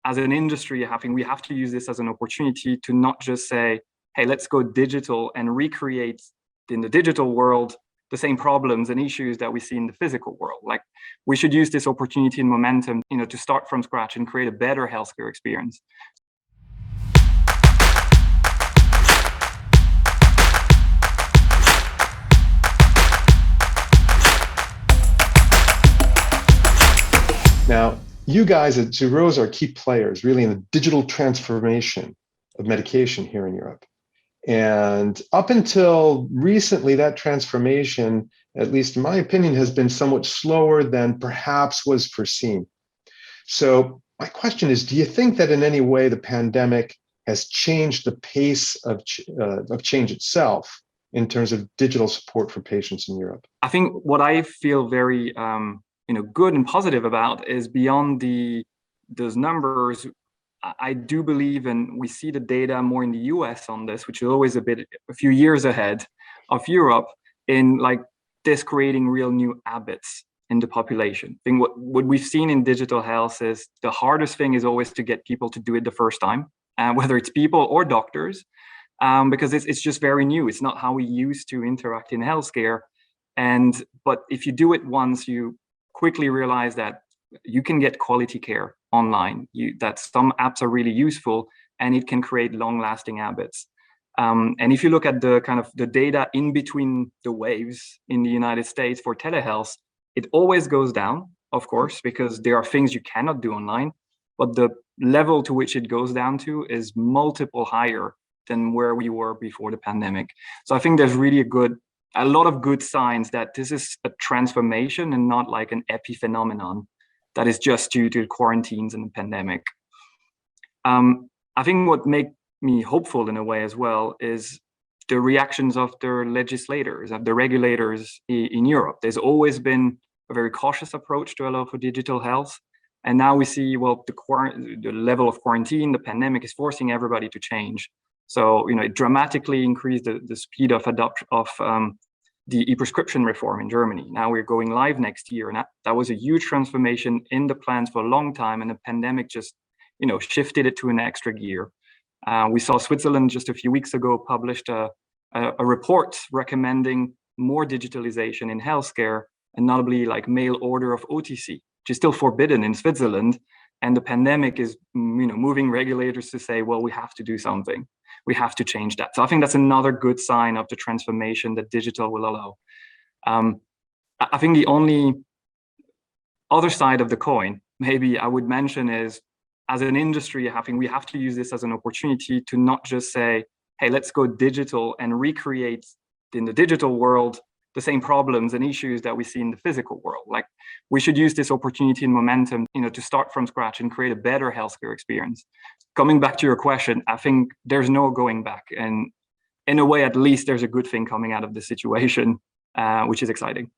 as an industry, I think we have to use this as an opportunity to not just say, hey, let's go digital and recreate in the digital world the same problems and issues that we see in the physical world. Like, we should use this opportunity and momentum, to start from scratch and create a better healthcare experience. Now, you guys at Zerose are key players really in the digital transformation of medication here in Europe. And up until recently, that transformation, at least in my opinion, has been somewhat slower than perhaps was foreseen. So my question is, do you think that in any way the pandemic has changed the pace of change itself in terms of digital support for patients in Europe? I think what I feel very good and positive about is beyond those numbers. I do believe, and we see the data more in the US on this, which is always a few years ahead of Europe, in like this creating real new habits in the population. I think what we've seen in digital health is the hardest thing is always to get people to do it the first time, whether it's people or doctors, because it's just very new. It's not how we used to interact in healthcare. But if you do it once, you quickly realize that you can get quality care online, that some apps are really useful, and it can create long-lasting habits. And if you look at the data in between the waves in the United States for telehealth, it always goes down, of course, because there are things you cannot do online, but the level to which it goes down to is multiple higher than where we were before the pandemic. So I think there's really a lot of good signs that this is a transformation and not like an epiphenomenon that is just due to quarantines and the pandemic. I think what makes me hopeful in a way as well is the reactions of the legislators, of the regulators in Europe. There's always been a very cautious approach to allow for digital health. And now we see, well, the level of quarantine, the pandemic is forcing everybody to change. So, it dramatically increased the speed of adoption of the e-prescription reform in Germany. Now we're going live next year, and that was a huge transformation in the plans for a long time, and the pandemic just, shifted it to an extra gear. We saw Switzerland just a few weeks ago published a report recommending more digitalization in healthcare, and notably like mail order of OTC, which is still forbidden in Switzerland. And the pandemic is, moving regulators to say, well, we have to do something. We have to change that. So I think that's another good sign of the transformation that digital will allow. I think the only other side of the coin, maybe I would mention, is as an industry, I think we have to use this as an opportunity to not just say, hey, let's go digital and recreate in the digital world the same problems and issues that we see in the physical world. Like, we should use this opportunity and momentum, to start from scratch and create a better healthcare experience. Coming back to your question, I think there's no going back. And in a way, at least there's a good thing coming out of this situation, which is exciting.